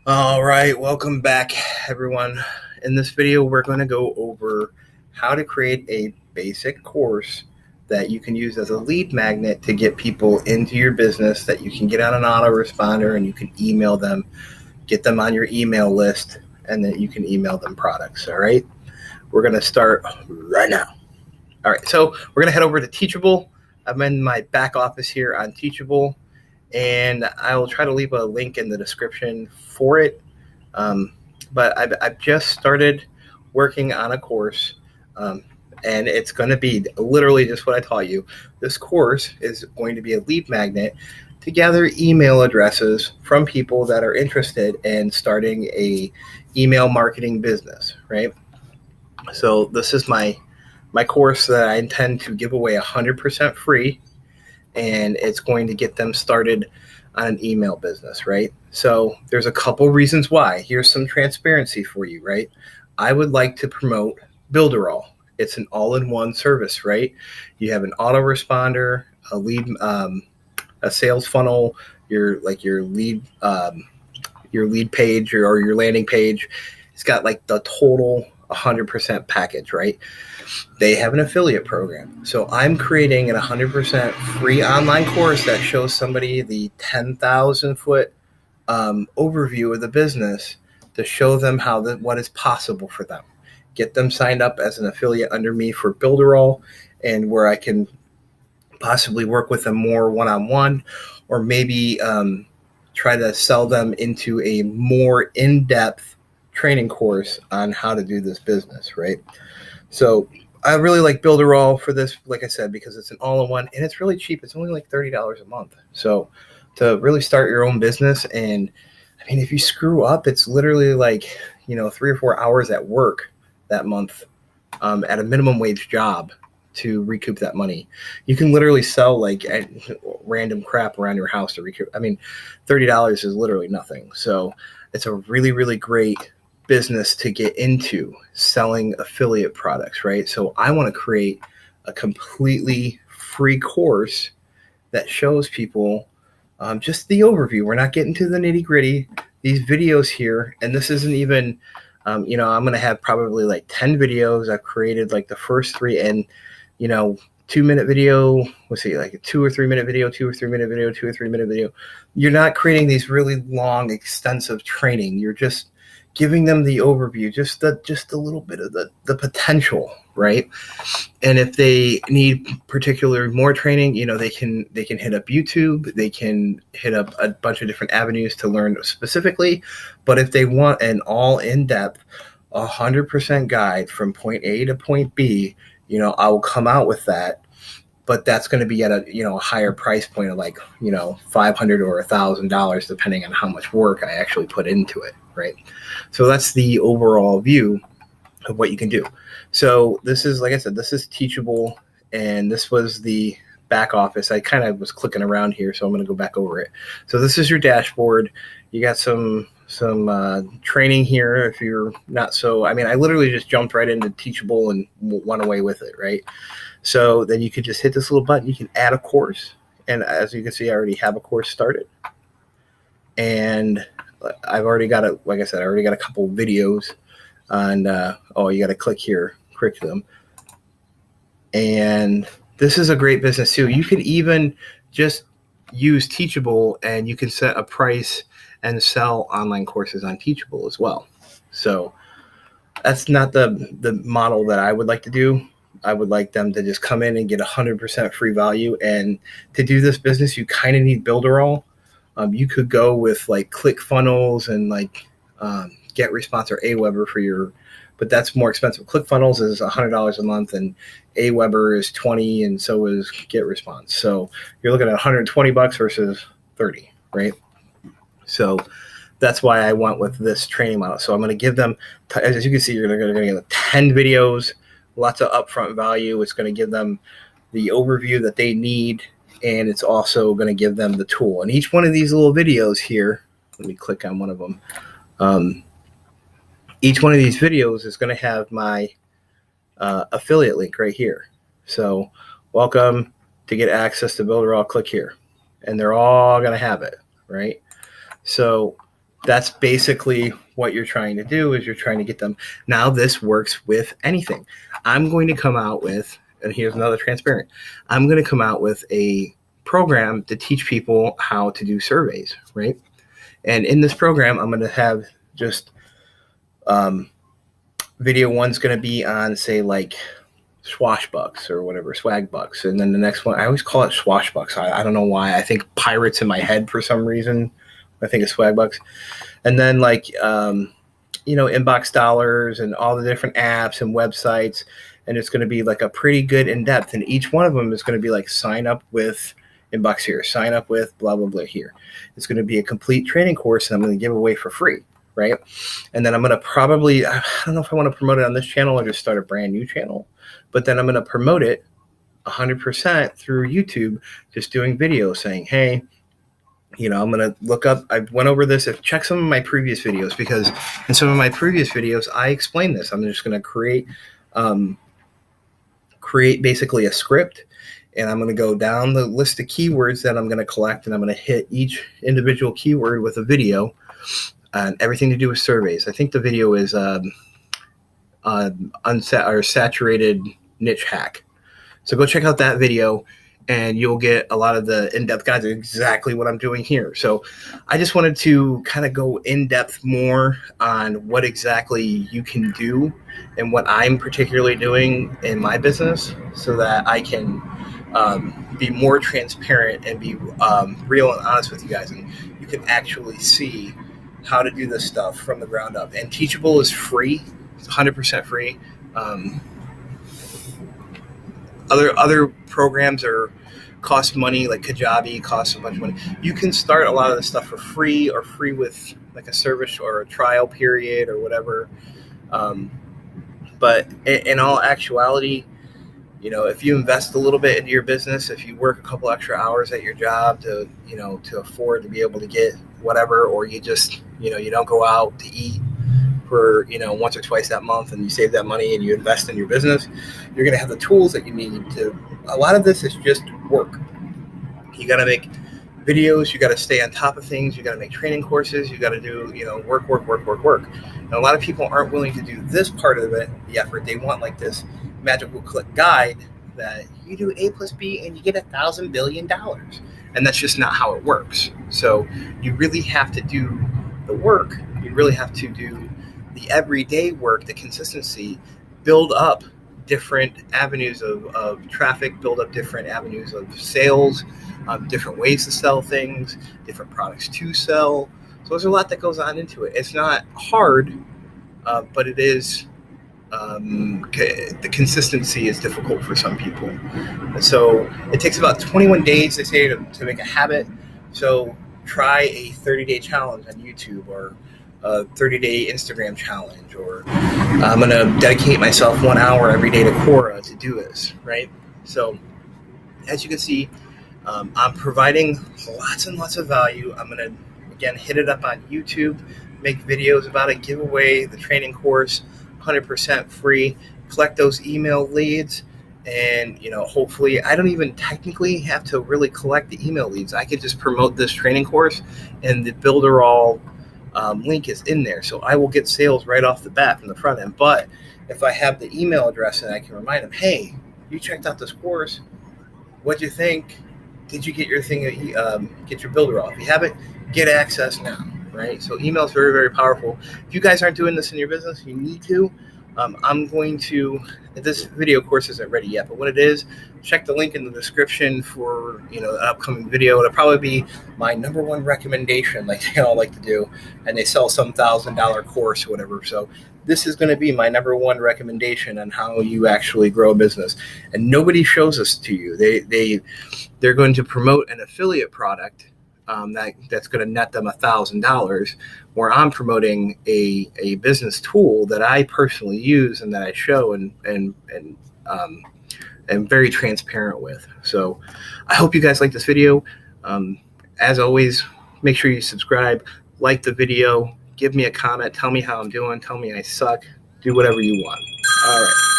All right, welcome back, everyone. In this video, we're going to go over how to create a basic course that you can use as a lead magnet to get people into your business that you can get on an autoresponder and you can email them, get them on your email list, and then you can email them products. All right, we're going to start right now. All right, so we're going to head over to Teachable. I'm in my back office here on Teachable, and I will try to leave a link in the description for it. But I've just started working on a course, and it's going to be literally just what I taught you. This course is going to be a lead magnet to gather email addresses from people that are interested in starting a email marketing business, right? So this is my course that I intend to give away 100% free, and it's going to get them started on an email business, right? So there's a couple reasons why. Here's some transparency for you, right? I would like to promote Builderall. It's an all-in-one service, right? You have an autoresponder, a lead, a sales funnel, your lead page or your landing page. It's got like the total 100% package, right? They have an affiliate program. So I'm creating an 100% free online course that shows somebody the 10,000 foot overview of the business to show them what is possible for them. Get them signed up as an affiliate under me for Builderall, and where I can possibly work with them more one-on-one, or maybe try to sell them into a more in-depth training course on how to do this business, right? So I really like Builderall for this, like I said, because it's an all-in-one and it's really cheap. It's only like $30 a month. So to really start your own business, and I mean, if you screw up, it's literally like 3 or 4 hours at work that month at a minimum wage job to recoup that money. You can literally sell like random crap around your house to recoup. I mean, $30 is literally nothing. So it's a really, really great business to get into, selling affiliate products, right? So I want to create a completely free course that shows people just the overview. We're not getting to the nitty gritty. These videos here, and this isn't even, I'm going to have probably like 10 videos. I've created like the first three, and 2-minute video, let's see, like a 2 or 3 minute video, 2 or 3 minute video, 2 or 3 minute video. You're not creating these really long, extensive training. You're just giving them the overview, just a little bit of the potential, right? And if they need particular more training, they can hit up YouTube, they can hit up a bunch of different avenues to learn specifically. But if they want an all in-depth 100% guide from point A to point B, I will come out with that. But that's going to be at a higher price point of like $500 or $1,000, depending on how much work I actually put into it, right? So that's the overall view of what you can do. So this is, like I said, this is Teachable, and this was the back office. I kind of was clicking around here, so I'm going to go back over it. So this is your dashboard. You got some training here. If you're not so, I mean, I literally just jumped right into Teachable and went away with it, right? So then you could just hit this little button. You can add a course. And as you can see, I already have a course started. And I've already got a, like I said, I already got a couple videos on, you got to click here, curriculum. And this is a great business too. You can even just use Teachable, and you can set a price and sell online courses on Teachable as well. So that's not the model that I would like to do. I would like them to just come in and get 100% free value. And to do this business, you kind of need Builderall. You could go with like ClickFunnels and like GetResponse or Aweber for your, but that's more expensive. ClickFunnels is $100 a month, and Aweber is $20, and so is GetResponse. So you're looking at $120 versus $30, right? So that's why I went with this training model. So I'm going to give them, as you can see, you're going to get 10 videos, lots of upfront value. It's going to give them the overview that they need, and it's also going to give them the tool. And each one of these little videos here, let me click on one of them. Each one of these videos is going to have my affiliate link right here. So welcome to get access to Builderall, click here. And they're all going to have it, right? So That's basically what you're trying to do, is you're trying to get them. Now this works with anything. I'm going to come out with, and here's another transparent, I'm going to come out with a program to teach people how to do surveys, right? And in this program, I'm going to have just video one's going to be on, say, like swashbucks or whatever, swag bucks. And then the next one, I always call it swashbucks. I don't know why. I think pirates in my head for some reason. I think it's swag bucks. And then like, inbox dollars and all the different apps and websites. And it's going to be like a pretty good in-depth. And each one of them is going to be like, sign up with inbox here, sign up with blah, blah, blah here. It's going to be a complete training course, and I'm going to give away for free. Right. And then I'm going to probably, I don't know if I want to promote it on this channel or just start a brand new channel, but then I'm going to promote it 100% through YouTube, just doing videos saying, hey, I'm going to look up, I went over this, check some of my previous videos, because in some of my previous videos, I explain this. I'm just going to create basically a script, and I'm going to go down the list of keywords that I'm going to collect, and I'm going to hit each individual keyword with a video. And everything to do with surveys. I think the video is saturated niche hack. So go check out that video, and you'll get a lot of the in-depth guides of exactly what I'm doing here. So I just wanted to kind of go in-depth more on what exactly you can do and what I'm particularly doing in my business, so that I can be more transparent and be real and honest with you guys, and you can actually see how to do this stuff from the ground up. And Teachable is free. It's 100% free. Other programs cost money, like Kajabi costs a bunch of money. You can start a lot of this stuff for free, or free with like a service or a trial period or whatever. But in all actuality, if you invest a little bit into your business, if you work a couple extra hours at your job to afford to be able to get whatever, or you just, you don't go out to eat for, once or twice that month, and you save that money and you invest in your business, you're going to have the tools that you need to. A lot of this is just work. You got to make videos. You got to stay on top of things. You got to make training courses. You got to do, work. And a lot of people aren't willing to do this part of it, the effort. They want like this magical click guide that you do A plus B and you get $1,000 billion. And that's just not how it works. So you really have to do the work. You really have to do the everyday work, the consistency, build up different avenues of traffic, build up different avenues of sales, different ways to sell things, different products to sell. So there's a lot that goes on into it. It's not hard, but it is, the consistency is difficult for some people. And so it takes about 21 days, they say, to make a habit. So try a 30-day challenge on YouTube, or a 30-day Instagram challenge, or I'm going to dedicate myself 1 hour every day to Quora to do this, right? So as you can see, I'm providing lots and lots of value. I'm going to, again, hit it up on YouTube, make videos about it, give away the training course 100% free, collect those email leads, and hopefully I don't even technically have to really collect the email leads. I could just promote this training course, and the Builder All link is in there, so I will get sales right off the bat from the front end. But if I have the email address, and I can remind them, hey, you checked out this course, what'd you think? Did you get your thing, get your Builder All? If you haven't, get access now, right? So email is very, very powerful. If you guys aren't doing this in your business, you need to. I'm going to, this video course isn't ready yet, but when it is, check the link in the description for, an upcoming video. It'll probably be my number one recommendation, like they all like to do, and they sell some $1,000 course or whatever. So this is going to be my number one recommendation on how you actually grow a business. And nobody shows this to you. They're going to promote an affiliate product that's going to net them $1,000, where I'm promoting a business tool that I personally use and that I show and am very transparent with. So I hope you guys like this video. As always, make sure you subscribe, like the video, give me a comment, tell me how I'm doing, tell me I suck, do whatever you want. All right.